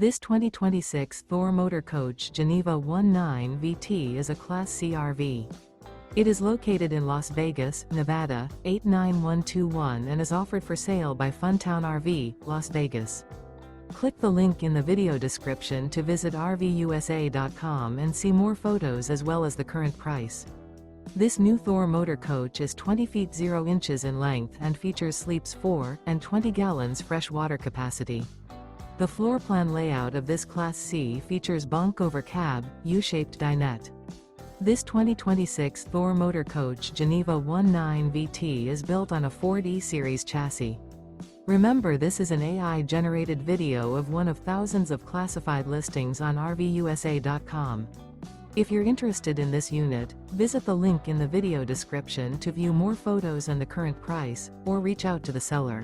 This 2026 Thor Motor Coach Geneva 19 VT is a Class C RV. It is located in Las Vegas, Nevada, 89121 and is offered for sale by Funtown RV, Las Vegas. Click the link in the video description to visit RVUSA.com and see more photos as well as the current price. This new Thor Motor Coach is 20 feet 0 inches in length and features sleeps 4 and 20 gallons fresh water capacity. The floor plan layout of this Class C features Bunk Over Cab, U-shaped dinette. This 2026 Thor Motor Coach Geneva 19 VT is built on a Ford E-Series chassis. Remember, this is an AI-generated video of one of thousands of classified listings on RVUSA.com. If you're interested in this unit, visit the link in the video description to view more photos and the current price, or reach out to the seller.